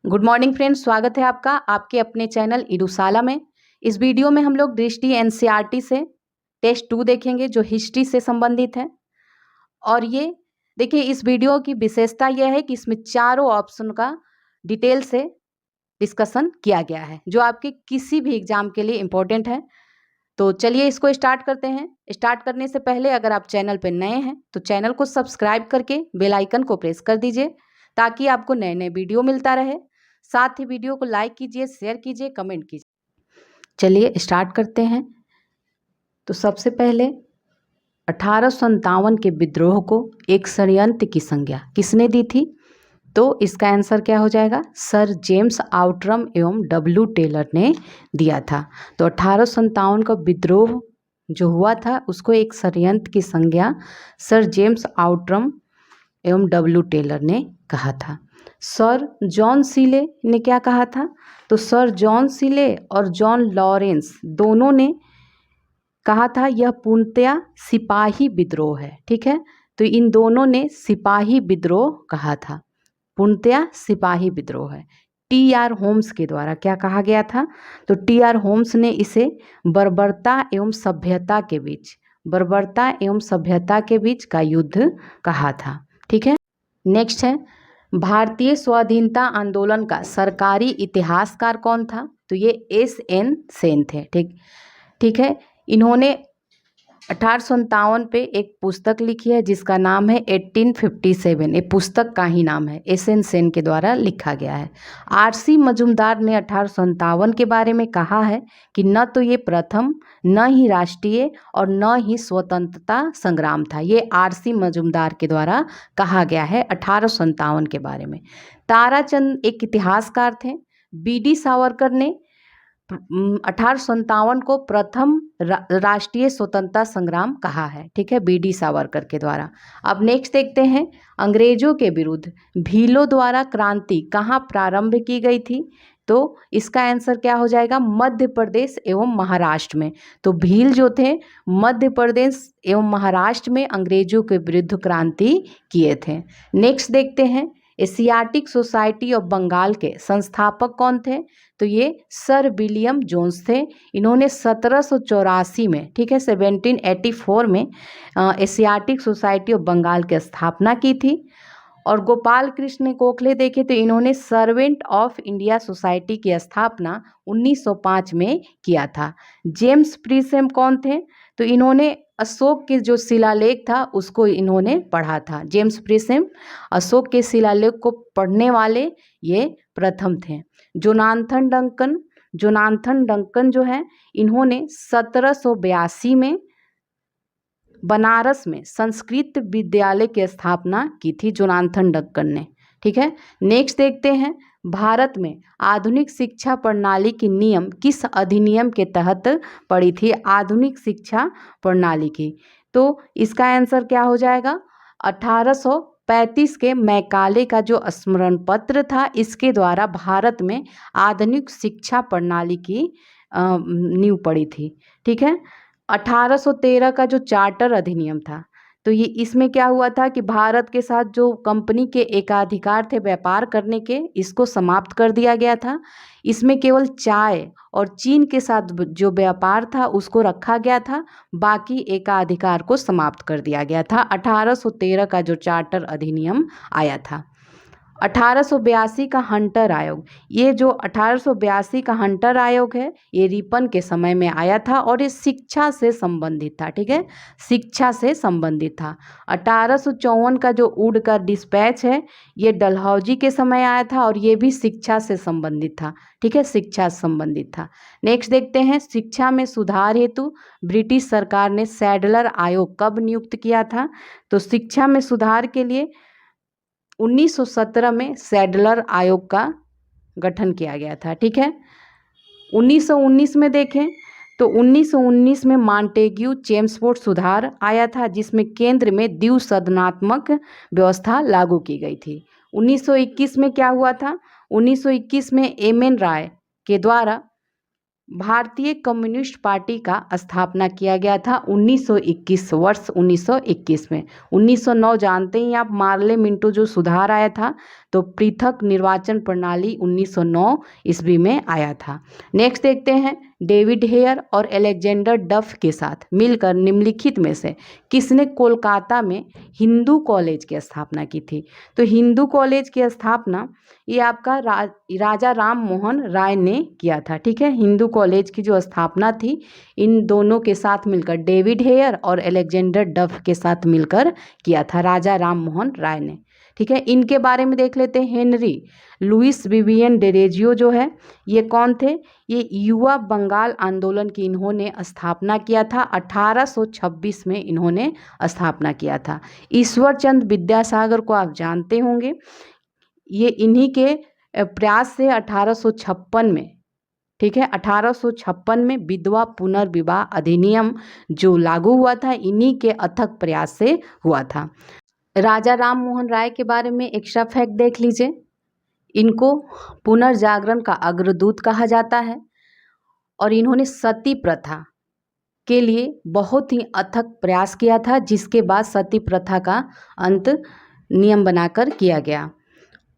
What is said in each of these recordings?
Good morning friends, स्वागत है आपका आपके अपने चैनल इडूशाला में। इस वीडियो में हम लोग दृष्टि एनसीईआरटी से टेस्ट 2 देखेंगे जो हिस्ट्री से संबंधित है। और ये देखिए, इस वीडियो की विशेषता यह है कि इसमें चारों ऑप्शन का डिटेल से डिस्कशन किया गया है जो आपके किसी भी एग्जाम के लिए इम्पोर्टेंट है। तो चलिए इसको स्टार्ट करते हैं। स्टार्ट करने से पहले अगर आप चैनल पर नए हैं तो चैनल को सब्सक्राइब करके बेल आइकन को प्रेस कर दीजिए ताकि आपको नए नए वीडियो मिलता रहे। साथ ही वीडियो को लाइक कीजिए, शेयर कीजिए, कमेंट कीजिए। चलिए स्टार्ट करते हैं। तो सबसे पहले 1857 के विद्रोह को एक षड्यंत्र की संज्ञा किसने दी थी? तो इसका आंसर क्या हो जाएगा? सर जेम्स आउट्रम एवं डब्ल्यू टेलर ने दिया था। तो 1857 का विद्रोह जो हुआ था उसको एक षड्यंत्र की संज्ञा सर जेम्स आउट्रम एवं डब्ल्यू टेलर ने कहा था। सर जॉन सीले ने क्या कहा था? तो सर जॉन सीले और जॉन लॉरेंस दोनों ने कहा था यह पूर्णतया सिपाही विद्रोह है। ठीक है, तो इन दोनों ने सिपाही विद्रोह कहा था, पूर्णतया सिपाही विद्रोह है। टी.आर. होम्स के द्वारा क्या कहा गया था? तो टी.आर. होम्स ने इसे बर्बरता एवं सभ्यता के बीच का युद्ध कहा था। ठीक है, नेक्स्ट है भारतीय स्वाधीनता आंदोलन का सरकारी इतिहासकार कौन था? तो ये S.N. सेन थे। ठीक है, इन्होंने 1857 पे एक पुस्तक लिखी है जिसका नाम है 1857। ये पुस्तक का ही नाम है, S.N. सेन के द्वारा लिखा गया है। R.C. मजूमदार ने 1857 के बारे में कहा है कि न तो ये प्रथम, न ही राष्ट्रीय और न ही स्वतंत्रता संग्राम था। ये R.C. मजूमदार के द्वारा कहा गया है 1857 के बारे में। ताराचंद एक इतिहासकार थे। B.D. सावरकर ने 1857 को प्रथम राष्ट्रीय स्वतंत्रता संग्राम कहा है। ठीक है, B.D. सावरकर के द्वारा। अब नेक्स्ट देखते हैं, अंग्रेजों के विरुद्ध भीलों द्वारा क्रांति कहाँ प्रारंभ की गई थी? तो इसका आंसर क्या हो जाएगा? मध्य प्रदेश एवं महाराष्ट्र में। तो भील जो थे मध्य प्रदेश एवं महाराष्ट्र में अंग्रेजों के विरुद्ध क्रांति किए थे। नेक्स्ट देखते हैं, एशियाटिक सोसाइटी ऑफ बंगाल के संस्थापक कौन थे? तो ये सर विलियम जोन्स थे। इन्होंने 1784 में, ठीक है, 1784 में एशियाटिक सोसाइटी ऑफ बंगाल की स्थापना की थी। और गोपाल कृष्ण गोखले देखे तो इन्होंने सर्वेंट ऑफ इंडिया सोसाइटी की स्थापना 1905 में किया था। जेम्स प्रीसेम कौन थे? तो इन्होंने अशोक के जो शिलालेख था उसको इन्होंने पढ़ा था। जेम्स प्रीसेम अशोक के शिलालेख को पढ़ने वाले ये प्रथम थे। जोनाथन डंकन जो है इन्होंने 1782 में बनारस में संस्कृत विद्यालय की स्थापना की थी, जोनाथन डंकन ने। ठीक है, नेक्स्ट देखते हैं, भारत में आधुनिक शिक्षा प्रणाली की नियम किस अधिनियम के तहत पड़ी थी? आधुनिक शिक्षा प्रणाली की, तो इसका आंसर क्या हो जाएगा? 1835 के मैकाले का जो स्मरण पत्र था इसके द्वारा भारत में आधुनिक शिक्षा प्रणाली की नींव पड़ी थी। ठीक है, 1813 का जो चार्टर अधिनियम था तो ये इसमें क्या हुआ था कि भारत के साथ जो कंपनी के एकाधिकार थे व्यापार करने के, इसको समाप्त कर दिया गया था। इसमें केवल चाय और चीन के साथ जो व्यापार था उसको रखा गया था, बाकी एकाधिकार को समाप्त कर दिया गया था। 1813 का जो चार्टर अधिनियम आया था। 1882 का हंटर आयोग, ये जो 1882 का हंटर आयोग है ये रिपन के समय में आया था और ये शिक्षा से संबंधित था। ठीक है, शिक्षा से संबंधित था। 1854 का जो वुड का डिस्पैच है ये डलहौजी के समय आया था और ये भी शिक्षा से संबंधित था। ठीक है, शिक्षा से संबंधित था। नेक्स्ट देखते हैं, शिक्षा में सुधार हेतु ब्रिटिश सरकार ने सैडलर आयोग कब नियुक्त किया था? तो शिक्षा में सुधार के लिए 1917 में सैडलर आयोग का गठन किया गया था। ठीक है, 1919 में देखें तो 1919 में मॉन्टेग्यू चेम्सफोर्ड सुधार आया था जिसमें केंद्र में द्विसदनात्मक व्यवस्था लागू की गई थी। 1921 में क्या हुआ था? 1921 में एम.एन. राय के द्वारा भारतीय कम्युनिस्ट पार्टी का स्थापना किया गया था 1921 वर्ष 1921 में। 1909 जानते ही आप, मार्ले मिंटो जो सुधार आया था, तो पृथक निर्वाचन प्रणाली 1909 ईस्वी में आया था। नेक्स्ट देखते हैं, डेविड हेयर और अलेक्जेंडर डफ के साथ मिलकर निम्नलिखित में से किसने कोलकाता में हिंदू कॉलेज की स्थापना की थी? तो हिंदू कॉलेज की स्थापना ये आपका राजा राम मोहन राय ने किया था। ठीक है, हिंदू कॉलेज की जो स्थापना थी इन दोनों के साथ मिलकर, डेविड हेयर और अलेक्जेंडर डफ के साथ मिलकर किया था, राजा राम मोहन राय ने। ठीक है, इनके बारे में देख लेते हैं। हेनरी लुइस विवियन डेरेजियो जो है, ये कौन थे? ये युवा बंगाल आंदोलन की इन्होंने स्थापना किया था। 1826 में इन्होंने स्थापना किया था। ईश्वर चंद्र विद्यासागर को आप जानते होंगे, ये इन्हीं के प्रयास से 1856 में, ठीक है, 1856 में विधवा पुनर्विवाह अधिनियम जो लागू हुआ था, इन्हीं के अथक प्रयास से हुआ था। राजा राम मोहन राय के बारे में एक्स्ट्रा फैक्ट देख लीजिए, इनको पुनर्जागरण का अग्रदूत कहा जाता है और इन्होंने सती प्रथा के लिए बहुत ही अथक प्रयास किया था, जिसके बाद सती प्रथा का अंत नियम बनाकर किया गया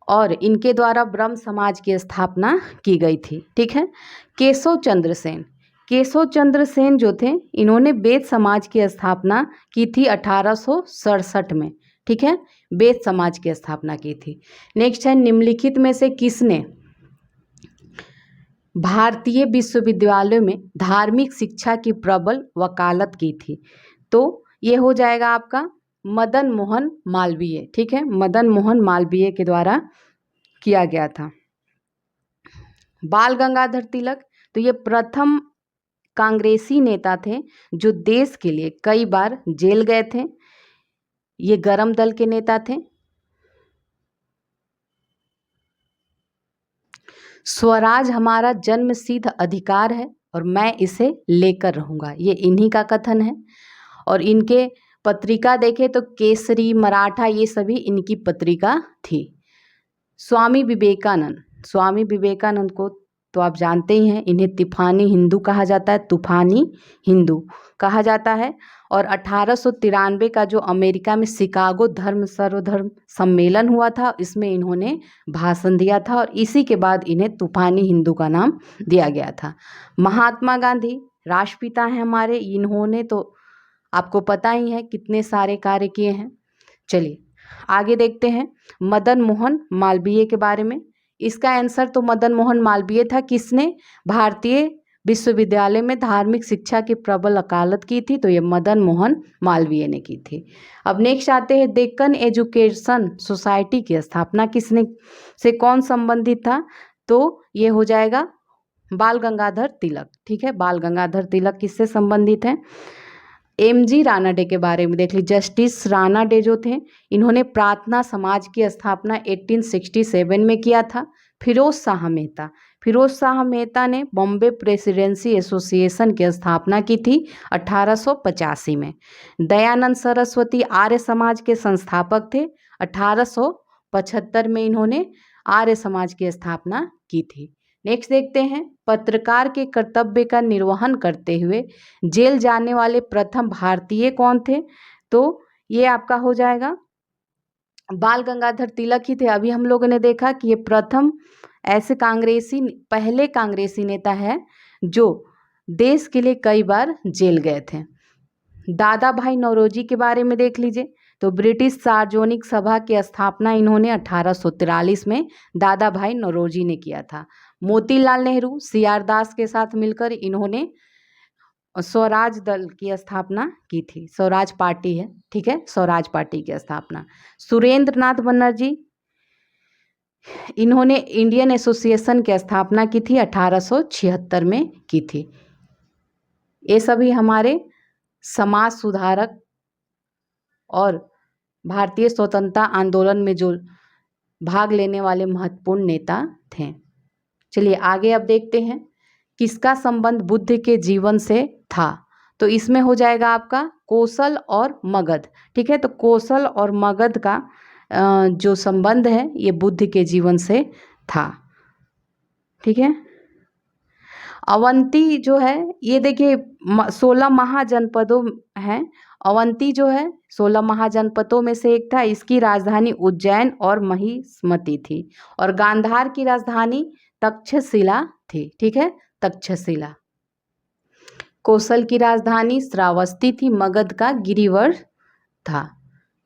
और इनके द्वारा ब्रह्म समाज की स्थापना की गई थी। ठीक है, केशव चंद्र सेन जो थे, इन्होंने बेद समाज की स्थापना की थी 1867 में। ठीक है, बेद समाज की स्थापना की थी। नेक्स्ट है, निम्नलिखित में से किसने भारतीय विश्वविद्यालयों में धार्मिक शिक्षा की प्रबल वकालत की थी? तो ये हो जाएगा आपका मदन मोहन मालवीय। ठीक है, मदन मोहन मालवीय के द्वारा किया गया था। बाल गंगाधर तिलक, तो ये प्रथम कांग्रेसी नेता थे जो देश के लिए कई बार जेल गए थे। ये गरम दल के नेता थे। स्वराज हमारा जन्मसिद्ध अधिकार है और मैं इसे लेकर रहूंगा, ये इन्हीं का कथन है। और इनके पत्रिका देखें तो केसरी, मराठा, ये सभी इनकी पत्रिका थी। स्वामी विवेकानंद को तो आप जानते ही हैं, इन्हें तूफानी हिंदू कहा जाता है, तूफानी हिंदू कहा जाता है। और 1893 का जो अमेरिका में शिकागो धर्म सर्वधर्म सम्मेलन हुआ था, इसमें इन्होंने भाषण दिया था और इसी के बाद इन्हें तूफानी हिंदू का नाम दिया गया था। महात्मा गांधी राष्ट्रपिता हैं हमारे, इन्होंने तो आपको पता ही है कितने सारे कार्य किए हैं। चलिए आगे देखते हैं मदन मोहन मालवीय के बारे में। इसका आंसर तो मदन मोहन मालवीय था। किसने भारतीय विश्वविद्यालय में धार्मिक शिक्षा की प्रबल वकालत की थी? तो ये मदन मोहन मालवीय ने की थी। अब नेक्स्ट आते हैं, डेक्कन एजुकेशन सोसाइटी की स्थापना किसने से कौन संबंधित था? तो ये हो जाएगा बाल गंगाधर तिलक। ठीक है, बाल गंगाधर तिलक किससे संबंधित है? एमजी रानाडे के बारे में देख लीजिए। जस्टिस रानाडे जो थे, इन्होंने प्रार्थना समाज की स्थापना 1867 में किया था। फिरोज शाह मेहता ने बॉम्बे प्रेसिडेंसी एसोसिएशन की स्थापना की थी 1885 में। दयानंद सरस्वती आर्य समाज के संस्थापक थे। 1875 में इन्होंने आर्य समाज की स्थापना की थी। नेक्स्ट देखते हैं, पत्रकार के कर्तव्य का निर्वहन करते हुए जेल जाने वाले प्रथम भारतीय कौन थे? तो ये आपका हो जाएगा बाल गंगाधर तिलक ही थे। अभी हम लोगों ने देखा कि ये प्रथम ऐसे पहले कांग्रेसी नेता है जो देश के लिए कई बार जेल गए थे। दादा भाई नौरोजी के बारे में देख लीजिए। तो ब्रिटिश सार्वजनिक सभा की स्थापना इन्होंने 1843 में दादा भाई नौरोजी ने किया था। मोतीलाल नेहरू CR दास के साथ मिलकर इन्होंने स्वराज दल की स्थापना की थी। स्वराज पार्टी है, ठीक है, स्वराज पार्टी की स्थापना। सुरेंद्र नाथ बनर्जी, इन्होंने इंडियन एसोसिएशन की स्थापना की थी, 1876 में की थी। ये सभी हमारे समाज सुधारक और भारतीय स्वतंत्रता आंदोलन में जो भाग लेने वाले महत्वपूर्ण नेता थे। चलिए आगे अब देखते हैं किसका संबंध बुद्ध के जीवन से था। तो इसमें हो जाएगा आपका कौशल और मगध। ठीक है, तो कौशल और मगध का जो संबंध है ये बुद्ध के जीवन से था। ठीक है, अवंती जो है ये देखिए 16 महाजनपदों हैं। अवंती जो है 16 महाजनपदों में से एक था। इसकी राजधानी उज्जैन और महिष्मति थी। और गांधार की राजधानी तक्षशिला थी। ठीक है, तक्षशिला। कौशल की राजधानी श्रावस्ती थी। मगध का गिरिवर था।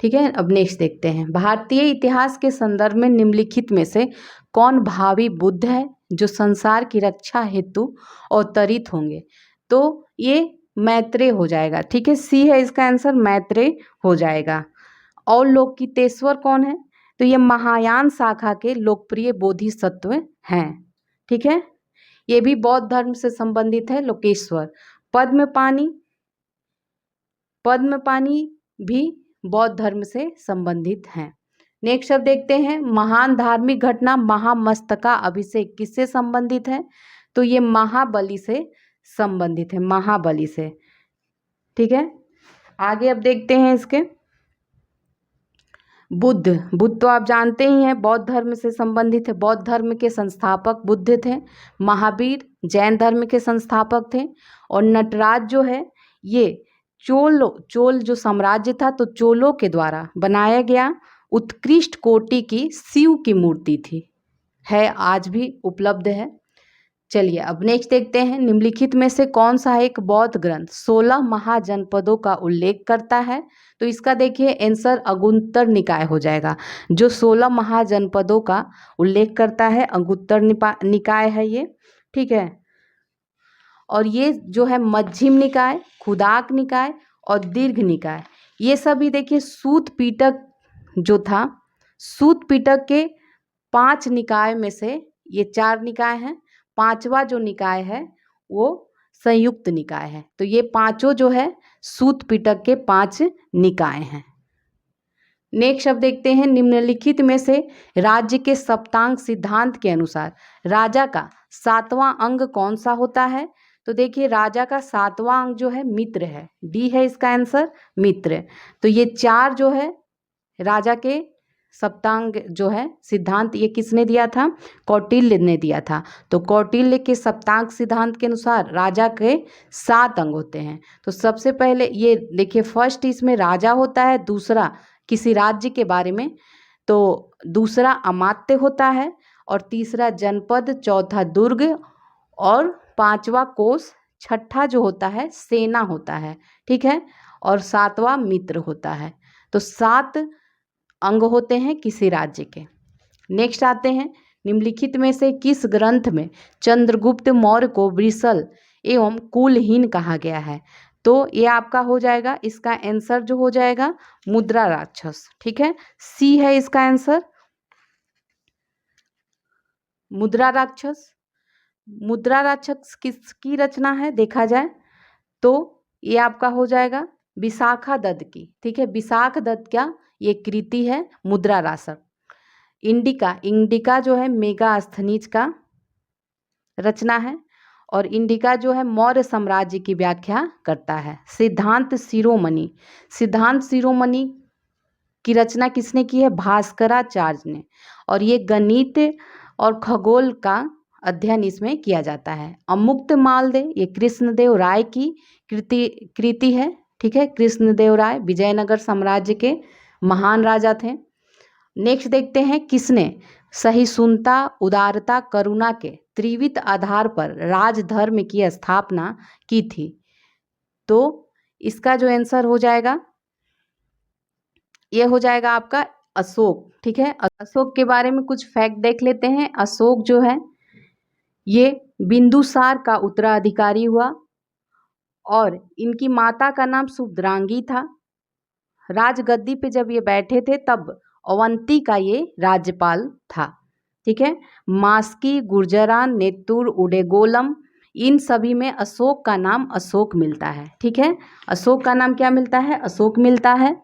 ठीक है, अब नेक्स्ट देखते हैं। भारतीय इतिहास के संदर्भ में निम्नलिखित में से कौन भावी बुद्ध है जो संसार की रक्षा हेतु अवतरित होंगे? तो ये मैत्रेय हो जाएगा। ठीक है, सी है इसका आंसर, मैत्रेय हो जाएगा। और लोकितेश्वर कौन है? तो ये महायान शाखा के लोकप्रिय बोधिसत्व हैं। ठीक है, ये भी बौद्ध धर्म से संबंधित है। लोकेश्वर। पद्मपाणि भी बौद्ध धर्म से संबंधित हैं। नेक्स्ट अब देखते हैं, महान धार्मिक घटना महामस्तका अभिषेक किससे संबंधित है? तो ये महाबली से संबंधित है, महाबली से। ठीक है, आगे अब देखते हैं इसके। बुद्ध तो आप जानते ही हैं बौद्ध धर्म से संबंधित है। बौद्ध धर्म के संस्थापक बुद्ध थे। महावीर जैन धर्म के संस्थापक थे। और नटराज जो है ये चोल जो साम्राज्य था, तो चोलों के द्वारा बनाया गया उत्कृष्ट कोटि की शिव की मूर्ति थी, है आज भी उपलब्ध है। चलिए अब नेक्स्ट देखते हैं, निम्नलिखित में से कौन सा एक बौद्ध ग्रंथ 16 महाजनपदों का उल्लेख करता है? तो इसका देखिए आंसर अंगुत्तर निकाय हो जाएगा। जो 16 महाजनपदों का उल्लेख करता है अंगुत्तर निकाय है ये। ठीक है, और ये जो है मध्यम निकाय, खुदाक निकाय और दीर्घ निकाय, ये सभी देखिए सूत पीटक जो था, सूत पीटक के 5 निकाय में से ये 4 निकाय हैं। 5वां जो निकाय है वो संयुक्त निकाय है। तो ये पांचों जो है सूत पीटक के 5 निकाय हैं। नेक्स्ट अब देखते हैं, निम्नलिखित में से राज्य के सप्तांग सिद्धांत के अनुसार राजा का 7वां अंग कौन सा होता है? तो देखिए राजा का 7वां अंग जो है मित्र है। डी है इसका आंसर, मित्र। तो ये 4 जो है राजा के सप्तांग जो है सिद्धांत, ये किसने दिया था? कौटिल्य ने दिया था। तो कौटिल्य के सप्तांग सिद्धांत के अनुसार राजा के 7 अंग होते हैं। तो सबसे पहले ये देखिए, फर्स्ट इसमें राजा होता है, दूसरा किसी राज्य के बारे में, तो दूसरा अमात्य होता है, और तीसरा जनपद, चौथा दुर्ग, और 5वां कोष, छठा जो होता है सेना होता है। ठीक है, और 7वां मित्र होता है। तो 7 अंग होते हैं किसी राज्य के। नेक्स्ट आते हैं, निम्नलिखित में से किस ग्रंथ में चंद्रगुप्त मौर्य को वृषल एवं कुलहीन कहा गया है? तो ये आपका हो जाएगा, इसका आंसर जो हो जाएगा मुद्रा राक्षस। ठीक है, सी है इसका आंसर, मुद्रा राक्षस। मुद्रा राक्षस किसकी रचना है देखा जाए तो ये आपका हो जाएगा विशाखा दत्त की। ठीक है, विशाख दत्त क्या ये कृति है मुद्रा राक्षस। इंडिका जो है मेगास्थनीज का रचना है, और इंडिका जो है मौर्य साम्राज्य की व्याख्या करता है। सिद्धांत शिरोमणि की रचना किसने की है? भास्कराचार्य ने। और ये गणित और खगोल का अध्ययन इसमें किया जाता है। अमुक्त मालदेव ये कृष्णदेव राय की कृति है। ठीक है, कृष्णदेव राय विजयनगर साम्राज्य के महान राजा थे। नेक्स्ट देखते हैं, किसने सहिष्णुता, उदारता, करुणा के त्रिविध आधार पर राजधर्म की स्थापना की थी? तो इसका जो आंसर हो जाएगा ये हो जाएगा आपका अशोक। ठीक है, अशोक के बारे में कुछ फैक्ट देख लेते हैं। अशोक जो है ये बिंदुसार का उत्तराधिकारी हुआ, और इनकी माता का नाम सुभद्रांगी था। राजगद्दी पे जब ये बैठे थे तब अवंती का ये राज्यपाल था। ठीक है, मास्की, गुर्जरान, नेत्तुर, उडेगोलम, इन सभी में अशोक का नाम अशोक मिलता है। ठीक है, अशोक का नाम क्या मिलता है? अशोक मिलता है।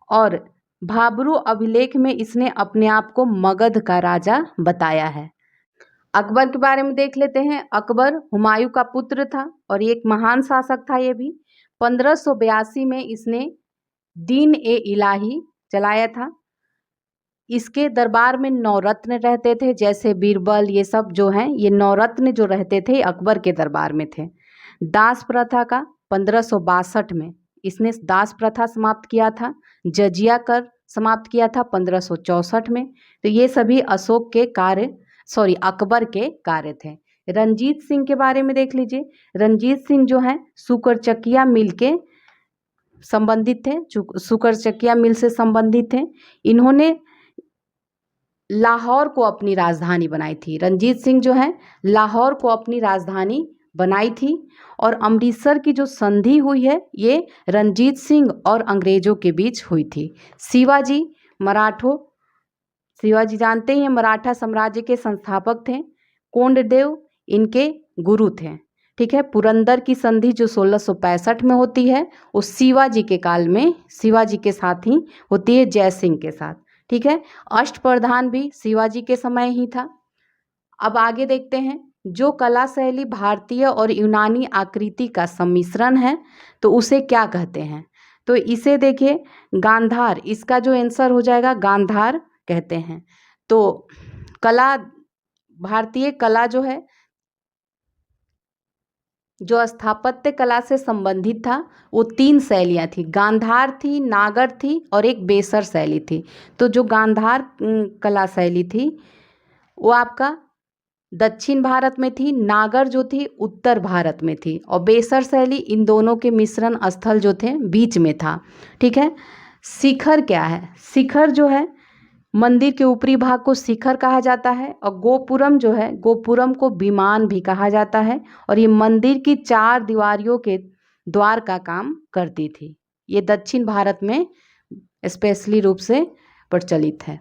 और भाब्रू अभिलेख में इसने अपने आप को मगध का राजा बताया है। अकबर के बारे में देख लेते हैं। अकबर हुमायूं का पुत्र था और एक महान शासक था। ये भी 1582 में इसने दीन ए इलाही चलाया था। इसके दरबार में नवरत्न रहते थे, जैसे बीरबल, ये सब जो हैं ये नवरत्न जो रहते थे अकबर के दरबार में थे। दास प्रथा का 1562 में इसने दास प्रथा समाप्त किया था। जजिया कर समाप्त किया था 1564 में। तो ये सभी अशोक के कार्य, सॉरी अकबर के कार्य थे। रंजीत सिंह के बारे में देख लीजिए। रंजीत सिंह जो है सुकरचकिया मिल के संबंधित थे, सुकरचकिया मिल से संबंधित थे। इन्होंने लाहौर को अपनी राजधानी बनाई थी। रंजीत सिंह जो है लाहौर को अपनी राजधानी बनाई थी। और अमृतसर की जो संधि हुई है ये रंजीत सिंह और अंग्रेजों के बीच हुई थी। शिवाजी जानते हैं मराठा साम्राज्य के संस्थापक थे। कोंडदेव इनके गुरु थे। ठीक है, पुरंदर की संधि जो 1665 में होती है वो शिवाजी के काल में शिवाजी के साथ ही होती है, जय सिंह के साथ। ठीक है, अष्टप्रधान भी शिवाजी के समय ही था। अब आगे देखते हैं, जो कला शैली भारतीय और यूनानी आकृति का सम्मिश्रण है तो उसे क्या कहते हैं? तो इसे देखिए गांधार, इसका जो आंसर हो जाएगा गांधार कहते हैं। तो कला, भारतीय कला जो है जो स्थापत्य कला से संबंधित था वो 3 शैलियाँ थी, गांधार थी, नागर थी और एक बेसर शैली थी। तो जो गांधार कला शैली थी वो आपका दक्षिण भारत में थी, नागर जो थी उत्तर भारत में थी और बेसर शैली इन दोनों के मिश्रण स्थल जो थे बीच में था। ठीक है, शिखर क्या है? शिखर जो है मंदिर के ऊपरी भाग को शिखर कहा जाता है और गोपुरम जो है गोपुरम को विमान भी कहा जाता है और ये मंदिर की 4 दीवारियों के द्वार का काम करती थी। ये दक्षिण भारत में स्पेशली रूप से प्रचलित है।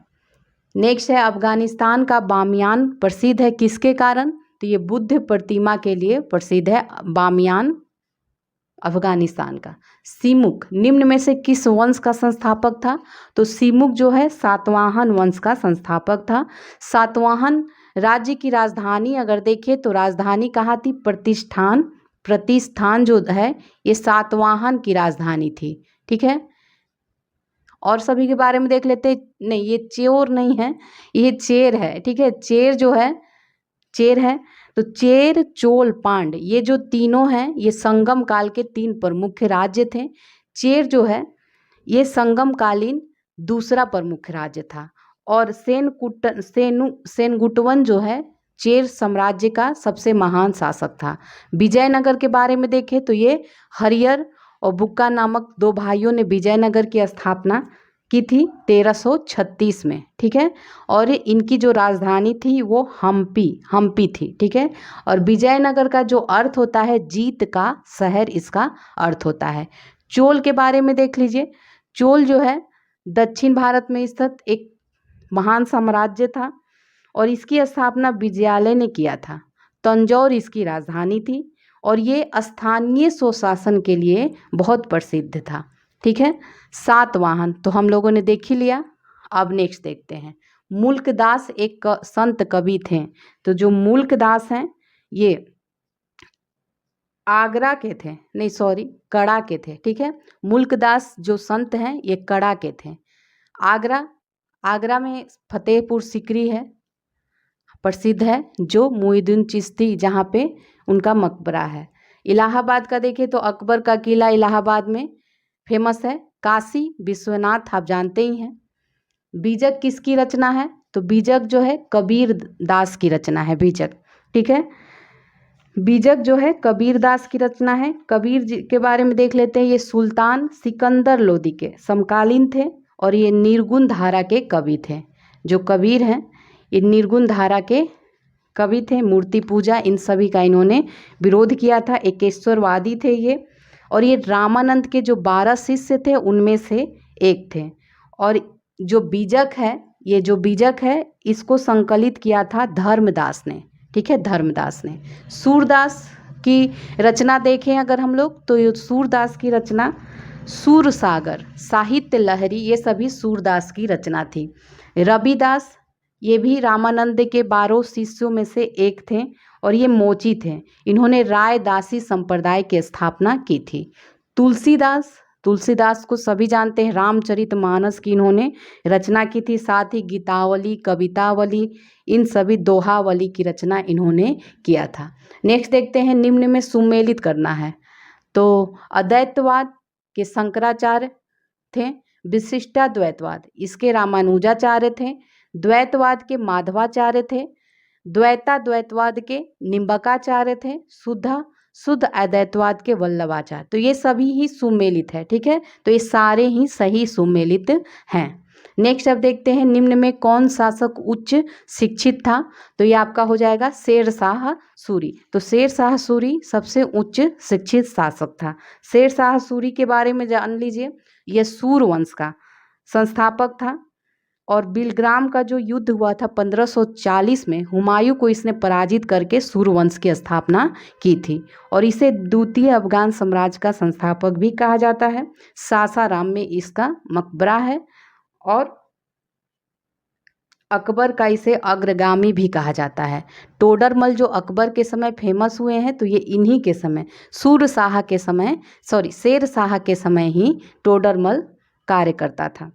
नेक्स्ट है अफगानिस्तान का बामियान प्रसिद्ध है किसके कारण? तो ये बुद्ध प्रतिमा के लिए प्रसिद्ध है बामियान अफगानिस्तान का। सिमुक निम्न में से किस वंश का संस्थापक था? तो सिमुक जो है सातवाहन वंश का संस्थापक था। सातवाहन राज्य की राजधानी अगर देखें तो राजधानी कहाँ थी? प्रतिष्ठान जो है ये सातवाहन की राजधानी थी। ठीक है, और सभी के बारे में देख लेते। नहीं, ये चोर नहीं है, ये चेर है। ठीक है, चेर जो है चेर है। तो चेर, चोल, पांड ये जो तीनों हैं ये संगम काल के 3 प्रमुख राज्य थे। चेर जो है ये संगम कालीन दूसरा प्रमुख राज्य था और सेनगुटवन जो है चेर साम्राज्य का सबसे महान शासक था। विजयनगर के बारे में देखें तो ये हरियर और बुक्का नामक 2 भाइयों ने विजयनगर की स्थापना की थी 1336 में। ठीक है, और इनकी जो राजधानी थी वो हम्पी थी। ठीक है, और विजयनगर का जो अर्थ होता है जीत का शहर, इसका अर्थ होता है। चोल के बारे में देख लीजिए। चोल जो है दक्षिण भारत में स्थित एक महान साम्राज्य था और इसकी स्थापना विजयालय ने किया था। तंजौर इसकी राजधानी थी और ये स्थानीय स्वशासन के लिए बहुत प्रसिद्ध था। ठीक है, सातवाहन तो हम लोगों ने देख ही लिया। अब नेक्स्ट देखते हैं, मुल्कदास एक संत कवि थे। तो जो मुल्कदास हैं ये आगरा के थे, नहीं सॉरी कड़ा के थे। ठीक है, मुल्कदास जो संत हैं ये कड़ा के थे। आगरा में फतेहपुर सिकरी है, प्रसिद्ध है, जो मुइनुद्दीन चिश्ती जहाँ पे उनका मकबरा है। इलाहाबाद का देखें तो अकबर का किला इलाहाबाद में फेमस है। काशी विश्वनाथ आप जानते ही हैं। बीजक किसकी रचना है? तो बीजक जो है कबीर दास की रचना है बीजक। ठीक है, बीजक जो है कबीर दास की रचना है। कबीर जी के बारे में देख लेते हैं। ये सुल्तान सिकंदर लोदी के समकालीन थे और ये निर्गुण धारा के कवि थे। जो कबीर हैं ये निर्गुण धारा के कवि थे। मूर्ति पूजा इन सभी का इन्होंने विरोध किया था। एकेश्वरवादी थे ये, और ये रामानंद के जो 12 शिष्य थे उनमें से एक थे। और जो बीजक है, ये जो बीजक है इसको संकलित किया था धर्मदास ने। ठीक है, धर्मदास ने। सूरदास की रचना देखें अगर हम लोग तो ये सूरदास की रचना सूरसागर, साहित्य लहरी, ये सभी सूरदास की रचना थी। रविदास ये भी रामानंद के 12 शिष्यों में से एक थे और ये मोची थे। इन्होंने रायदासी संप्रदाय की स्थापना की थी। तुलसीदास तुलसीदास को सभी जानते हैं, रामचरितमानस की इन्होंने रचना की थी, साथ ही गीतावली, कवितावली, इन सभी दोहावली की रचना इन्होंने किया था। नेक्स्ट देखते हैं, निम्न में सुमेलित करना है। तो अद्वैतवाद के शंकराचार्य थे, विशिष्टाद्वैतवाद इसके रामानुजाचार्य थे, द्वैतवाद के माधवाचार्य थे, द्वैताद्वैतवाद के निम्बकाचार्य थे, शुद्ध अद्वैतवाद के वल्लभाचार्य। तो ये सभी ही सुमेलित है, ठीक है, तो ये सारे ही सही सुमेलित हैं। नेक्स्ट अब देखते हैं, निम्न में कौन शासक उच्च शिक्षित था? तो ये आपका हो जाएगा शेरशाह सूरी। तो शेरशाह सूरी सबसे उच्च शिक्षित शासक था। शेरशाह सूरी के बारे में जान लीजिए, यह सूर वंश का संस्थापक था और बिलग्राम का जो युद्ध हुआ था 1540 में, हुमायूं को इसने पराजित करके सूरवंश की स्थापना की थी और इसे द्वितीय अफगान साम्राज्य का संस्थापक भी कहा जाता है। सासाराम में इसका मकबरा है और अकबर का इसे अग्रगामी भी कहा जाता है। टोडरमल जो अकबर के समय फेमस हुए हैं, तो ये इन्हीं के समय शेर शाह के समय ही टोडरमल कार्य करता था।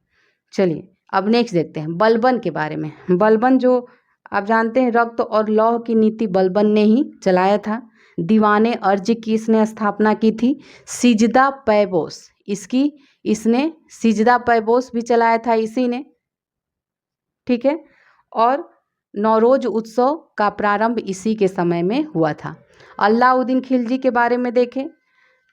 चलिए अब नेक्स्ट देखते हैं बलबन के बारे में। बलबन जो आप जानते हैं, रक्त और लौह की नीति बलबन ने ही चलाया था। दीवाने अर्ज की इसने स्थापना की थी। सिजदा पैबोस इसने सिजदा पैबोस भी चलाया था इसी ने, ठीक है, और नौरोज उत्सव का प्रारंभ इसी के समय में हुआ था। अलाउद्दीन खिलजी के बारे में देखें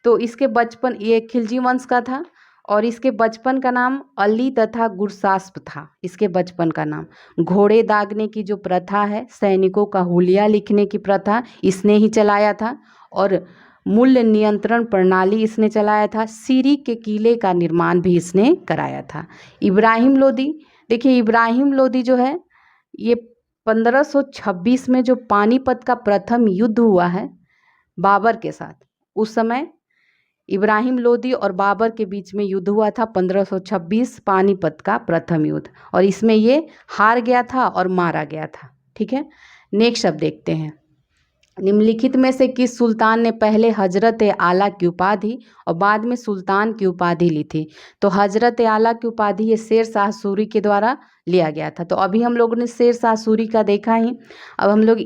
तो इसके बचपन, ये खिलजी वंश का था और इसके बचपन का नाम अली तथा गुरसास्प था। इसके बचपन का नाम, घोड़े दागने की जो प्रथा है, सैनिकों का हुलिया लिखने की प्रथा इसने ही चलाया था और मूल्य नियंत्रण प्रणाली इसने चलाया था। सीरी के किले का निर्माण भी इसने कराया था। इब्राहिम लोदी, देखिए इब्राहिम लोदी जो है, ये 1526 में जो पानीपत का प्रथम युद्ध हुआ है बाबर के साथ, उस समय इब्राहिम लोदी और बाबर के बीच में युद्ध हुआ था 1526, पानीपत का प्रथम युद्ध, और इसमें ये हार गया था और मारा गया था, ठीक है। नेक्स्ट अब देखते हैं, निम्नलिखित में से किस सुल्तान ने पहले हजरत आला की उपाधि और बाद में सुल्तान की उपाधि ली थी? तो हजरत आला की उपाधि ये शेर शाह सूरी के द्वारा लिया गया था। तो अभी हम लोगों ने शेर शाह सूरी का देखा ही, अब हम लोग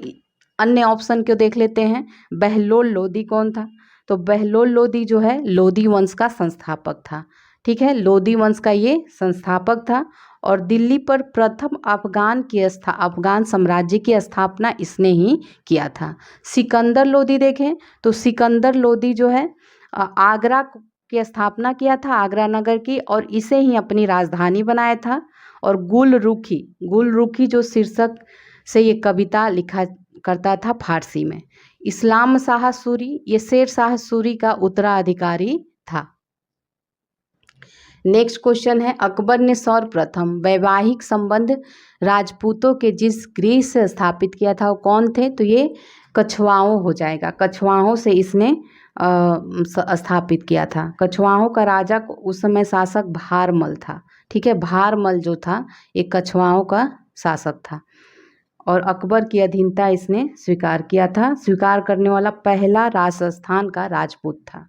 अन्य ऑप्शन को देख लेते हैं। बहलोल लोदी कौन था? तो बहलोल लोदी जो है लोदी वंश का संस्थापक था, ठीक है, लोदी वंश का ये संस्थापक था और दिल्ली पर प्रथम अफगान साम्राज्य की स्थापना इसने ही किया था। सिकंदर लोदी देखें तो सिकंदर लोदी जो है आगरा की स्थापना किया था, आगरा नगर की, और इसे ही अपनी राजधानी बनाया था। और गुलरुखी जो शीर्षक से ये कविता लिखा करता था फारसी में। इस्लाम शाह सूरी, ये शेर शाह सूरी का उत्तराधिकारी था। नेक्स्ट क्वेश्चन है, अकबर ने सर्वप्रथम वैवाहिक संबंध राजपूतों के जिस गृह से स्थापित किया था वो कौन थे? तो ये कछवाहों हो जाएगा। कछवाहों से इसने स्थापित किया था। कछवाहों का राजा उस समय शासक भारमल था, ठीक है, भारमल जो था ये कछवाहों का शासक था और अकबर की अधीनता इसने स्वीकार किया था। स्वीकार करने वाला पहला राजस्थान का राजपूत था।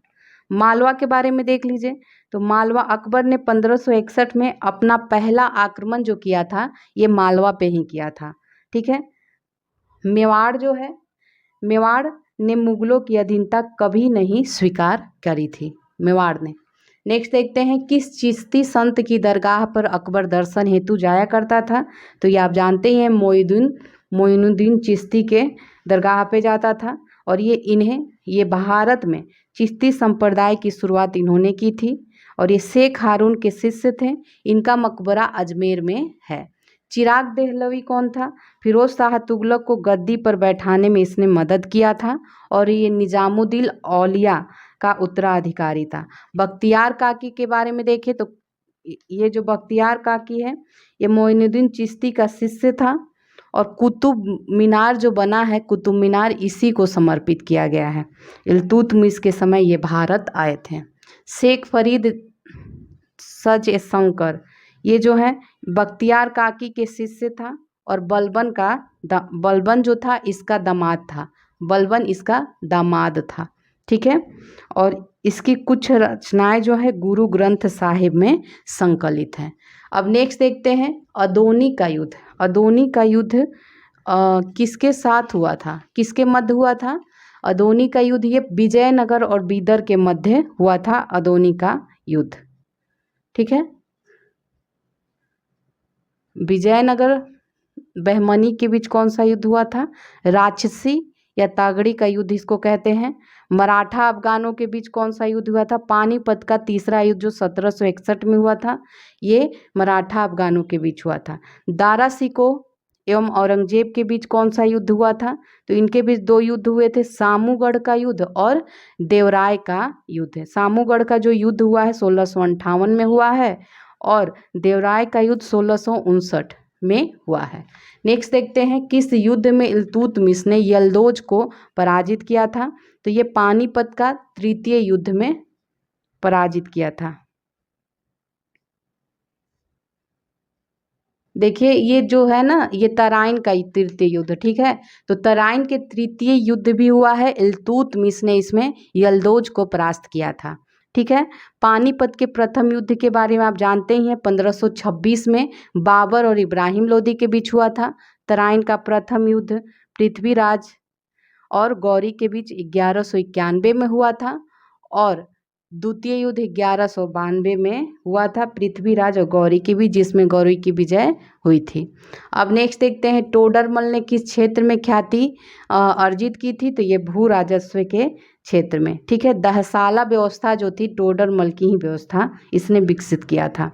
मालवा के बारे में देख लीजिए, तो मालवा अकबर ने 1561 में अपना पहला आक्रमण जो किया था ये मालवा पे ही किया था, ठीक है। मेवाड़ जो है, मेवाड़ ने मुगलों की अधीनता कभी नहीं स्वीकार करी थी, मेवाड़ ने। नेक्स्ट देखते हैं, किस चिश्ती संत की दरगाह पर अकबर दर्शन हेतु जाया करता था? तो ये आप जानते हैं मोइनुद्दीन चिश्ती के दरगाह पे जाता था और ये भारत में चिश्ती संप्रदाय की शुरुआत इन्होंने की थी और ये शेख हारून के शिष्य थे। इनका मकबरा अजमेर में है। चिराग देहलवी कौन था? फिरोज शाह तुगलक को गद्दी पर बैठाने में इसने मदद किया था और ये निजामुद्दीन औलिया का उत्तराधिकारी था। बख्तियार काकी के बारे में देखें तो ये जो बख्तियार काकी है ये मोइनुद्दीन चिश्ती का शिष्य था और कुतुब मीनार जो बना है, कुतुब मीनार इसी को समर्पित किया गया है। इल्तुतमिश के समय ये भारत आए थे। शेख फरीद सच शंकर ये जो है बख्तियार काकी के शिष्य था और बलबन जो था इसका दामाद था, बलबन इसका दामाद था, ठीक है। और इसकी कुछ रचनाएं जो है गुरु ग्रंथ साहिब में संकलित हैं। अब नेक्स्ट देखते हैं अदोनी का युद्ध। अदोनी का युद्ध किसके साथ हुआ था, किसके मध्य हुआ था? अदोनी का युद्ध ये विजयनगर और बीदर के मध्य हुआ था, अदोनी का युद्ध। ठीक है, विजयनगर बहमनी के बीच कौन सा युद्ध हुआ था? राक्षसी या तागड़ी का युद्ध इसको कहते हैं। मराठा अफगानों के बीच कौन सा युद्ध हुआ था? पानीपत का तीसरा युद्ध जो 1761 में हुआ था, ये मराठा अफगानों के बीच हुआ था। दारा सिकोह एवं औरंगजेब के बीच कौन सा युद्ध हुआ था? तो इनके बीच दो युद्ध हुए थे, सामूगढ़ का युद्ध और देवराय का युद्ध। सामूगढ़ का जो युद्ध हुआ है 1658 में हुआ है और देवराय का युद्ध 1659 में हुआ है। नेक्स्ट देखते हैं किस युद्ध में इल्तुतमिश ने यल्दौज को पराजित किया था? तो ये पानीपत का तृतीय युद्ध में पराजित किया था। देखिए ये जो है ना, ये तराइन का तृतीय युद्ध, ठीक है। तो तराइन के तृतीय युद्ध भी हुआ है, इल्तुतमिश ने इसमें यल्दौज को परास्त किया था। ठीक है, पानीपत के प्रथम युद्ध के बारे में आप जानते ही हैं, 1526 में बाबर और इब्राहिम लोदी के बीच हुआ था। तराइन का प्रथम युद्ध पृथ्वीराज और गौरी के बीच 1191 में हुआ था और द्वितीय युद्ध 1192 में हुआ था पृथ्वीराज और गौरी के बीच, जिसमें गौरी की विजय हुई थी। अब नेक्स्ट देखते हैं टोडरमल ने किस क्षेत्र में ख्याति अर्जित की थी? तो ये भू राजस्व के क्षेत्र में। ठीक है, दहसाला व्यवस्था जो थी टोडरमल की ही व्यवस्था इसने विकसित किया था।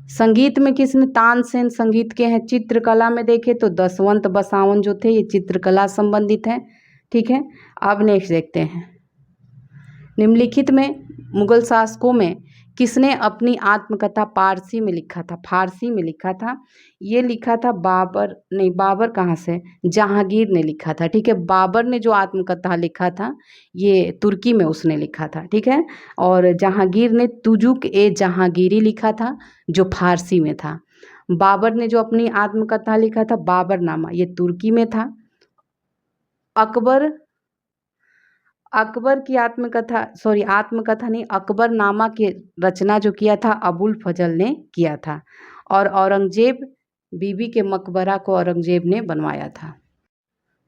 संगीत में किसने? तानसेन संगीत के हैं। चित्रकला में देखें तो दसवंत बसावन जो थे ये चित्रकला संबंधित है। ठीक है, अब नेक्स्ट देखते हैं निम्नलिखित में मुगल शासकों में किसने अपनी आत्मकथा पारसी में लिखा था? फारसी में लिखा था। ये लिखा था बाबर, नहीं बाबर कहाँ से, जहांगीर ने लिखा था। ठीक है, बाबर ने जो आत्मकथा लिखा था ये तुर्की में उसने लिखा था। ठीक है, और जहांगीर ने तुजुक ए जहांगीरी लिखा था जो फारसी में था। बाबर ने जो अपनी आत्मकथा लिखा था बाबरनामा, ये तुर्की में था। अकबर की आत्मकथा नहीं, अकबरनामा की रचना जो किया था अबुल फजल ने किया था। और औरंगजेब बीबी के मकबरा को औरंगजेब ने बनवाया था।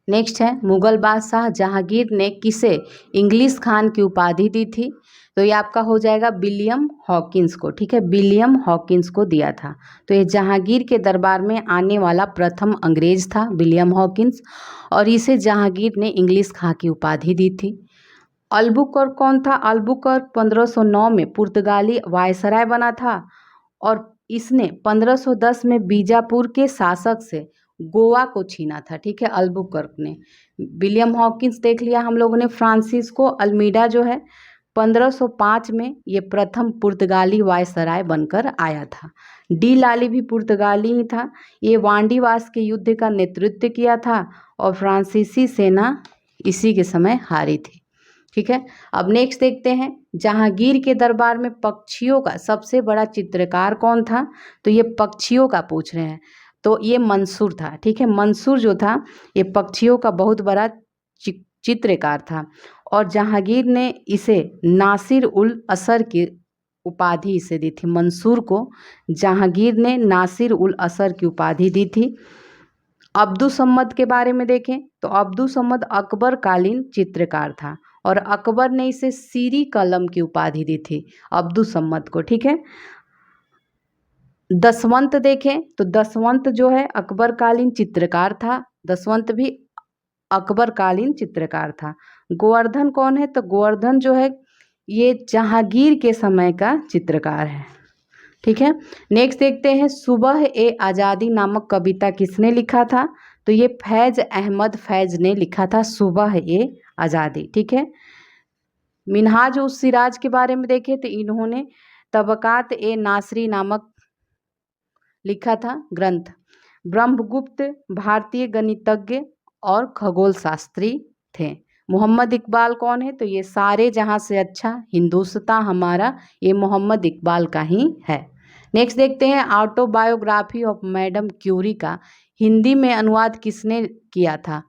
नेक्स्ट है मुगल बादशाह जहांगीर ने किसे इंग्लिश खान की उपाधि दी थी? तो ये आपका हो जाएगा विलियम हॉकिंस को। ठीक है, विलियम हॉकिंस को दिया था। तो ये जहांगीर के दरबार में आने वाला प्रथम अंग्रेज था विलियम हॉकिंस और इसे जहांगीर ने इंग्लिश खां की उपाधि दी थी। अल्बुकर्क कौन था? अल्बुकर्क 1509 में पुर्तगाली वायसराय बना था और इसने 1510 में बीजापुर के शासक से गोवा को छीना था। ठीक है, अल्बुकर्क ने। विलियम हॉकिंस देख लिया हम लोगों ने। फ्रांसिस्को अल्मीडा जो है 1505 में ये प्रथम पुर्तगाली वायसराय बनकर आया था। डी लाली भी पुर्तगाली ही था। ये वांडीवास के युद्ध का नेतृत्व किया था और फ्रांसीसी सेना इसी के समय हारी थी। ठीक है, अब नेक्स्ट देखते हैं जहांगीर के दरबार में पक्षियों का सबसे बड़ा चित्रकार कौन था? तो ये पक्षियों का पूछ रहे हैं, तो ये मंसूर था। ठीक है, मंसूर जो था ये पक्षियों का बहुत बड़ा चित्रकार था और जहांगीर ने इसे नासिर उल असर की उपाधि इसे दी थी। मंसूर को जहांगीर ने नासिर उल असर की उपाधि दी थी। अब्दुसम्मद के बारे में देखें तो अब्दुसम्मद अकबर कालीन चित्रकार था और अकबर ने इसे सीरी कलम की उपाधि दी थी अब्दुसम्मद को। ठीक है, दसवंत देखें तो दसवंत जो है अकबर कालीन चित्रकार था। दसवंत भी अकबर कालीन चित्रकार था। गोवर्धन कौन है? तो गोवर्धन जो है ये जहांगीर के समय का चित्रकार है। ठीक है, नेक्स्ट देखते हैं सुबह ए आज़ादी नामक कविता किसने लिखा था? तो ये फैज अहमद फैज ने लिखा था सुबह ए आज़ादी। ठीक है, मिनहाज उस सिराज के बारे में देखें तो इन्होंने तबकात ए नासरी नामक लिखा था ग्रंथ। ब्रह्मगुप्त भारतीय गणितज्ञ और खगोल शास्त्री थे। मोहम्मद इकबाल कौन है? तो ये सारे जहाँ से अच्छा हिंदुस्तान हमारा, ये मोहम्मद इकबाल का ही है। नेक्स्ट देखते हैं ऑटोबायोग्राफी ऑफ मैडम क्यूरी का हिंदी में अनुवाद किसने किया था?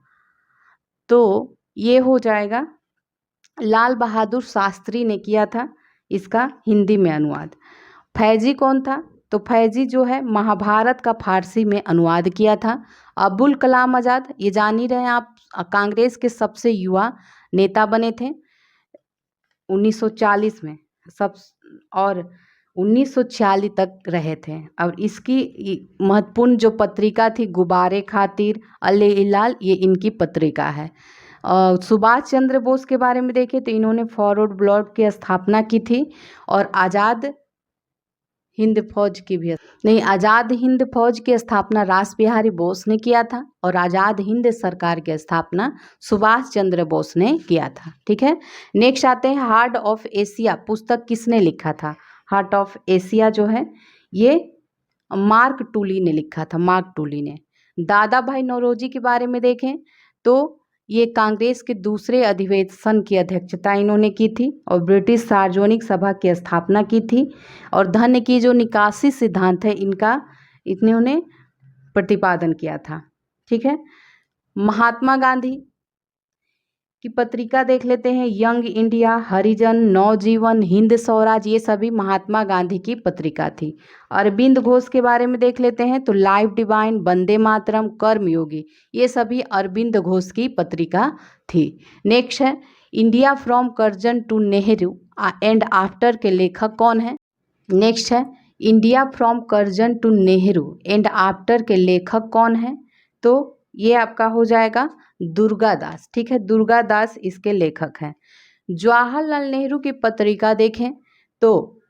तो ये हो जाएगा लाल बहादुर शास्त्री ने किया था इसका हिंदी में अनुवाद। फैजी कौन था? तो फैजी जो है महाभारत का फारसी में अनुवाद किया था। अबुल कलाम आज़ाद, ये जान ही रहे हैं आप, कांग्रेस के सबसे युवा नेता बने थे 1940 में सब, और 1946 तक रहे थे। और इसकी महत्वपूर्ण जो पत्रिका थी गुब्बारे खातिर, अल हिलाल, ये इनकी पत्रिका है। सुभाष चंद्र बोस के बारे में देखें तो इन्होंने फॉरवर्ड ब्लॉक की स्थापना की थी, और आज़ाद हिंद फौज की भी नहीं, आज़ाद हिंद फौज की स्थापना रास बिहारी बोस ने किया था, और आज़ाद हिंद सरकार की स्थापना सुभाष चंद्र बोस ने किया था। ठीक है, नेक्स्ट आते हैं हार्ट ऑफ एशिया पुस्तक किसने लिखा था? हार्ट ऑफ एशिया जो है ये मार्क टूली ने लिखा था, मार्क टूली ने। दादा भाई नौरोजी के बारे में देखें तो ये कांग्रेस के दूसरे अधिवेशन की अध्यक्षता इन्होंने की थी, और ब्रिटिश सार्वजनिक सभा की स्थापना की थी, और धन की जो निकासी सिद्धांत है इनका इन्होंने प्रतिपादन किया था। ठीक है, महात्मा गांधी की पत्रिका देख लेते हैं, यंग इंडिया, हरिजन, नवजीवन, हिंद स्वराज, ये सभी महात्मा गांधी की पत्रिका थी। अरविंद घोष के बारे में देख लेते हैं तो लाइफ डिवाइन, वंदे मातरम, कर्मयोगी, ये सभी अरविंद घोष की पत्रिका थी। नेक्स्ट है India from Curzon to Nehru and after के लेखक कौन है? नेक्स्ट है India from Curzon to Nehru and after के लेखक कौन है? तो ये आपका हो जाएगा दुर्गा दास। ठीक है, दुर्गा दास इसके लेखक हैं। जवाहरलाल नेहरू की पत्रिका देखें तो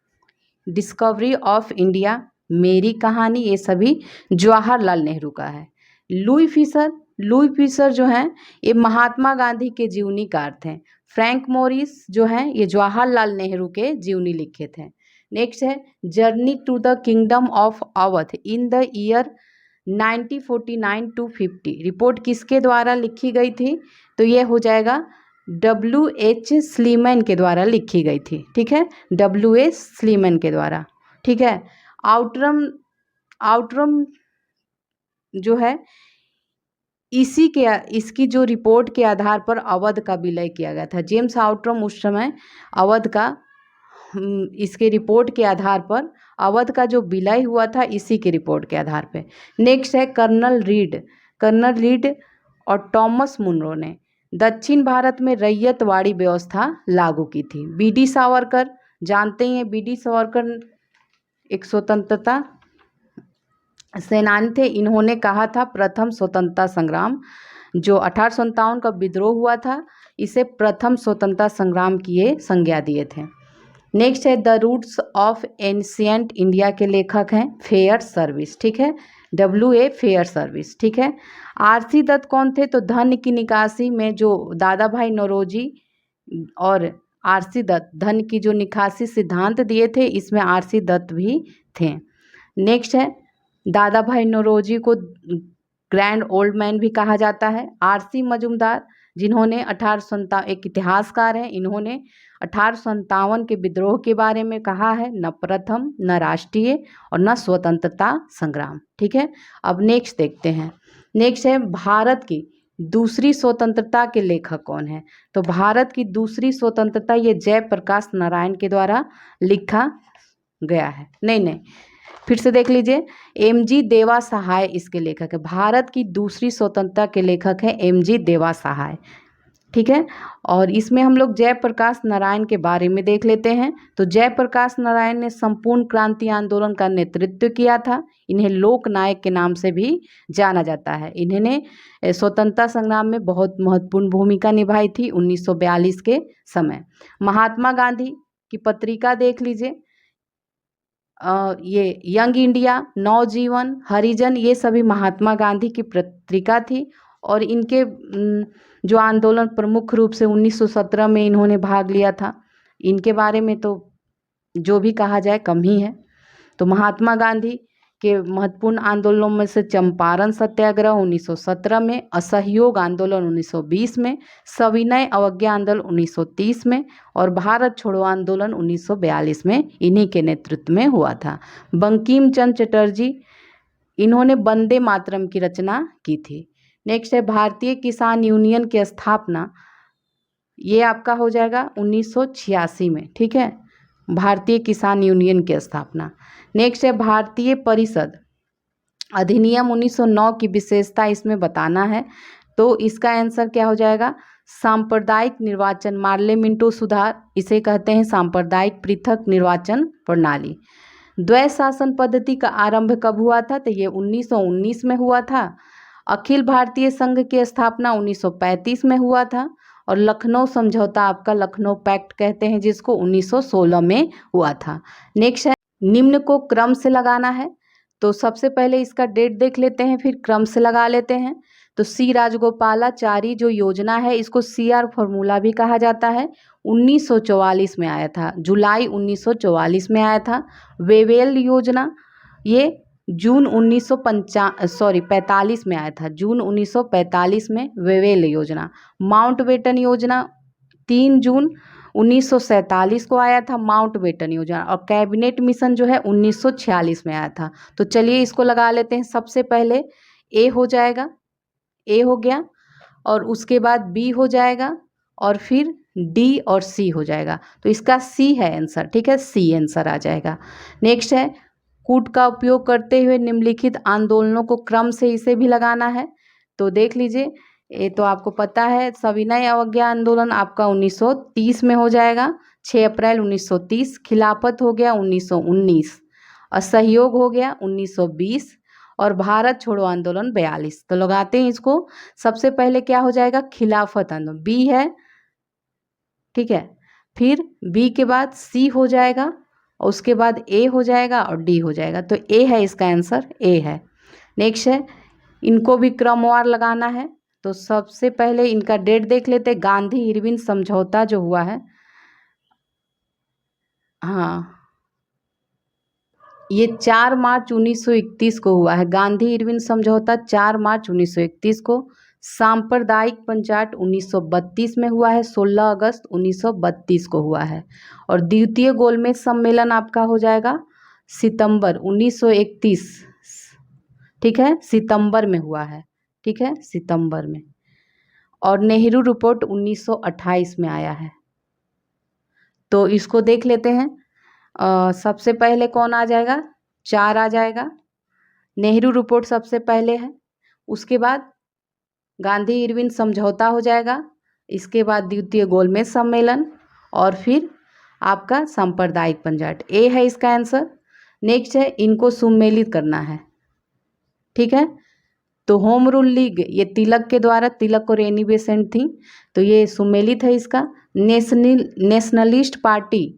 डिस्कवरी ऑफ इंडिया, मेरी कहानी, ये सभी जवाहरलाल नेहरू का है। लुई फिशर जो हैं ये महात्मा गांधी के जीवनीकार थे। फ्रैंक मोरिस जो हैं ये जवाहरलाल नेहरू के जीवनी लिखे थे। नेक्स्ट है journey to the kingdom of Awadh in the year 1949 to 50, report किसके द्वारा लिखी गई थी? तो ये हो जाएगा W.H. स्लीमैन के द्वारा लिखी गई थी। ठीक है, W.H. स्लीमैन के द्वारा। ठीक है, आउटरम जो है इसकी जो रिपोर्ट के आधार पर अवध का विलय किया गया था। जेम्स आउटरम उस समय अवध का इसके रिपोर्ट के आधार पर अवध का जो विलय हुआ था इसी के रिपोर्ट के आधार पे। नेक्स्ट है कर्नल रीड और टॉमस मुनरो ने दक्षिण भारत में रैयतवाड़ी व्यवस्था लागू की थी। बी.डी. सावरकर जानते हैं, बी.डी. सावरकर एक स्वतंत्रता सेनानी थे। इन्होंने कहा था प्रथम स्वतंत्रता संग्राम जो 1857 का विद्रोह हुआ था इसे प्रथम स्वतंत्रता संग्राम की ये संज्ञा दिए थे। नेक्स्ट है the roots of ancient India के लेखक हैं फेयर सर्विस। ठीक है, W.A. Fairservis. ठीक है, R.C. दत्त कौन थे? तो धन की निकासी में जो दादा भाई नौरोजी और R.C. दत्त धन की जो निकासी सिद्धांत दिए थे इसमें R.C. दत्त भी थे। नेक्स्ट है दादा भाई नौरोजी को ग्रैंड ओल्ड मैन भी कहा जाता है। R.C. मजूमदार जिन्होंने 1857 एक इतिहासकार हैं, इन्होंने 1857 के विद्रोह के बारे में कहा है, न प्रथम, न राष्ट्रीय और न स्वतंत्रता संग्राम। ठीक है, अब नेक्स्ट देखते हैं। नेक्स्ट है भारत की दूसरी स्वतंत्रता के लेखक कौन है? तो भारत की दूसरी स्वतंत्रता ये जयप्रकाश नारायण के द्वारा लिखा गया है। नहीं, फिर से देख लीजिए, M.G. देवा सहाय इसके लेखक है। भारत की दूसरी स्वतंत्रता के लेखक हैं M.G. देवा सहाय। ठीक है, और इसमें हम लोग जयप्रकाश नारायण के बारे में देख लेते हैं। तो जयप्रकाश नारायण ने संपूर्ण क्रांति आंदोलन का नेतृत्व किया था। इन्हें लोक नायक के नाम से भी जाना जाता है। इन्होंने स्वतंत्रता संग्राम में बहुत महत्वपूर्ण भूमिका निभाई थी 1942 के समय। महात्मा गांधी की पत्रिका देख लीजिए, ये यंग इंडिया, नवजीवन, हरिजन, ये सभी महात्मा गांधी की पत्रिका थी। और इनके जो आंदोलन प्रमुख रूप से 1917 में इन्होंने भाग लिया था, इनके बारे में तो जो भी कहा जाए कम ही है। तो महात्मा गांधी के महत्वपूर्ण आंदोलनों में से चंपारण सत्याग्रह 1917 में, असहयोग आंदोलन 1920 में, सविनय अवज्ञा आंदोलन 1930 में और भारत छोड़ो आंदोलन 1942 में इन्हीं के नेतृत्व में हुआ था। बंकिम चंद्र चटर्जी इन्होंने वंदे मातरम की रचना की थी। नेक्स्ट है भारतीय किसान यूनियन की स्थापना ये आपका हो जाएगा 1986 में, ठीक है, भारतीय किसान यूनियन की स्थापना। नेक्स्ट है भारतीय परिषद अधिनियम 1909 की विशेषता इसमें बताना है, तो इसका आंसर क्या हो जाएगा, सांप्रदायिक निर्वाचन मार्ले मिंटो सुधार, इसे कहते हैं सांप्रदायिक पृथक निर्वाचन प्रणाली। द्वै शासन पद्धति का आरंभ कब हुआ था, तो ये 1919 में हुआ था। अखिल भारतीय संघ की स्थापना 1935 में हुआ था, और लखनऊ समझौता आपका लखनऊ पैक्ट कहते हैं जिसको 1916 में हुआ था। नेक्स्ट है निम्न को क्रम से लगाना है, तो सबसे पहले इसका डेट देख लेते हैं फिर क्रम से लगा लेते हैं। तो सी राजगोपालाचारी जो योजना है इसको CR फॉर्मूला भी कहा जाता है, 1944 में आया था, जुलाई 1944 में आया था। वेवेल योजना ये जून 1945 में आया था, जून 1945 में वेवेल योजना। माउंटबेटन योजना 3 जून 1947 को आया था, माउंटबेटन योजना। और कैबिनेट मिशन जो है 1946 में आया था। तो चलिए इसको लगा लेते हैं। सबसे पहले ए हो जाएगा, ए हो गया, और उसके बाद बी हो जाएगा, और फिर डी और सी हो जाएगा। तो इसका सी है आंसर, ठीक है, सी आंसर आ जाएगा। नेक्स्ट है कूट का उपयोग करते हुए निम्नलिखित आंदोलनों को क्रम से इसे भी लगाना है। तो देख लीजिए, ये तो आपको पता है, सविनय अवज्ञा आंदोलन आपका 1930 में हो जाएगा, 6 अप्रैल 1930। खिलाफत हो गया 1919, असहयोग हो गया 1920, और भारत छोड़ो आंदोलन 42। तो लगाते हैं इसको। सबसे पहले क्या हो जाएगा, खिलाफत आंदोलन, बी है, ठीक है, फिर बी के बाद सी हो जाएगा, और उसके बाद ए हो जाएगा और डी हो जाएगा। तो ए है इसका आंसर, ए है। नेक्स्ट है इनको भी क्रमवार लगाना है। तो सबसे पहले इनका डेट देख लेते हैं। गांधी इरविन समझौता जो हुआ है, हाँ, ये 4 मार्च 1931 को हुआ है। गांधी इरविन समझौता 4 मार्च 1931 को। सांप्रदायिक पंचायत 1932 में हुआ है, 16 अगस्त 1932 को हुआ है। और द्वितीय गोलमेज सम्मेलन आपका हो जाएगा सितंबर 1931, ठीक है, सितंबर में हुआ है, ठीक है, सितंबर में। और नेहरू रिपोर्ट 1928 में आया है। तो इसको देख लेते हैं। सबसे पहले कौन आ जाएगा, 4 आ जाएगा, नेहरू रिपोर्ट सबसे पहले है, उसके बाद गांधी इरविन समझौता हो जाएगा, इसके बाद द्वितीय गोलमेज सम्मेलन, और फिर आपका सांप्रदायिक पंचायत। ए है इसका आंसर। नेक्स्ट है इनको सुमेलित करना है, ठीक है। तो होम रूल लीग ये तिलक के द्वारा, तिलक और एनी बेसेंट थी, तो ये सुमेलित है इसका। नेशनलिस्ट पार्टी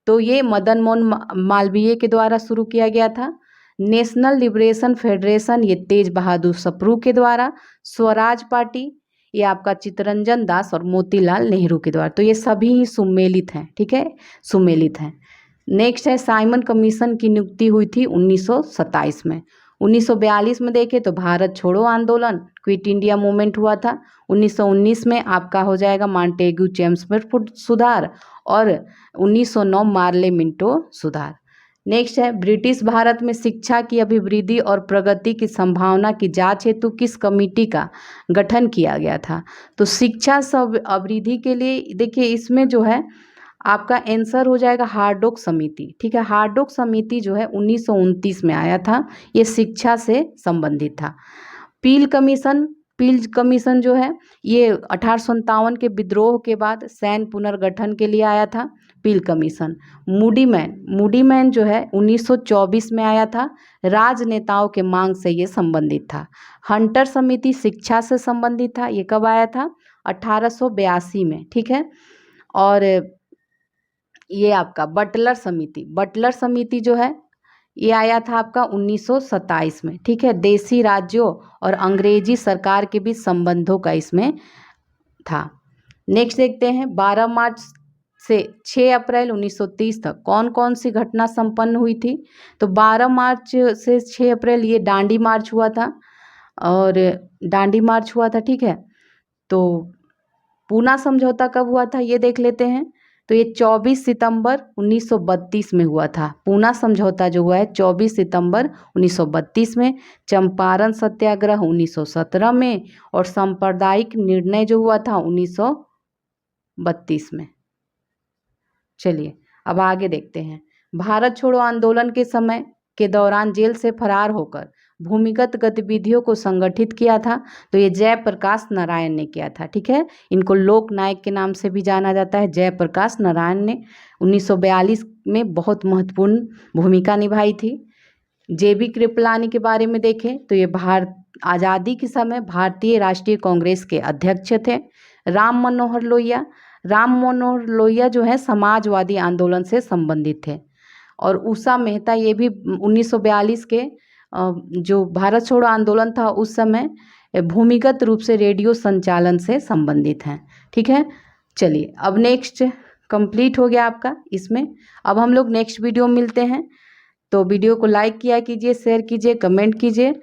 तो ये मदन मोहन मालवीय के द्वारा शुरू किया गया था। नेशनल लिबरेशन फेडरेशन ये तेज बहादुर सप्रू के द्वारा। स्वराज पार्टी ये आपका चित्तरंजन दास और मोतीलाल नेहरू के द्वारा। तो ये सभी ही सुमेलित हैं, ठीक है, सुमेलित हैं। नेक्स्ट है साइमन कमीशन की नियुक्ति हुई थी 1927 में। 1942 में देखें तो भारत छोड़ो आंदोलन, क्विट इंडिया मूवमेंट हुआ था। 1919 में आपका हो जाएगा मॉन्टेग्यू चेम्सफोर्ड सुधार, और 1909 मार्ले मिंटो सुधार। नेक्स्ट है ब्रिटिश भारत में शिक्षा की अभिवृद्धि और प्रगति की संभावना की जांच हेतु किस कमेटी का गठन किया गया था। तो शिक्षा सब अभिवृद्धि के लिए देखिए इसमें जो है आपका आंसर हो जाएगा हार्डोक समिति, ठीक है। हार्डोक समिति जो है 1929 में आया था, ये शिक्षा से संबंधित था। पील कमीशन जो है ये 1857 के विद्रोह के बाद सैन्य पुनर्गठन के लिए आया था, पील कमीशन। मूडीमैन जो है 1924 में आया था, राजनेताओं के मांग से ये संबंधित था। हंटर समिति शिक्षा से संबंधित था, ये कब आया था, 1882 में, ठीक है। और ये आपका बटलर समिति जो है ये आया था आपका 1927 में, ठीक है। देशी राज्यों और अंग्रेजी सरकार के बीच संबंधों का इसमें था। नेक्स्ट देखते हैं 12 मार्च से 6 अप्रैल 1930 तक कौन कौन सी घटना संपन्न हुई थी। तो 12 मार्च से 6 अप्रैल ये दांडी मार्च हुआ था, ठीक है। तो पूना समझौता कब हुआ था ये देख लेते हैं। तो ये 24 सितंबर 1932 में हुआ था। पूना समझौता जो हुआ है 24 सितंबर 1932 में। चंपारण सत्याग्रह 1917 में, और सांप्रदायिक निर्णय जो हुआ था 1932 में। चलिए अब आगे देखते हैं। भारत छोड़ो आंदोलन के समय के दौरान जेल से फरार होकर भूमिगत गतिविधियों को संगठित किया था, तो ये जयप्रकाश नारायण ने किया था। ठीक है, इनको लोक नायक के नाम से भी जाना जाता है। जयप्रकाश नारायण ने 1942 में बहुत महत्वपूर्ण भूमिका निभाई थी। जेबी कृपलानी के बारे में देखें तो ये आज़ादी के समय भारतीय राष्ट्रीय कांग्रेस के अध्यक्ष थे। राम मनोहर लोहिया जो है समाजवादी आंदोलन से संबंधित थे। और उषा मेहता ये भी 1942 के जो भारत छोड़ो आंदोलन था उस समय भूमिगत रूप से रेडियो संचालन से संबंधित हैं। ठीक है, चलिए अब नेक्स्ट कंप्लीट हो गया आपका इसमें। अब हम लोग नेक्स्ट वीडियो में मिलते हैं। तो वीडियो को लाइक किया कीजिए, शेयर कीजिए, कमेंट कीजिए।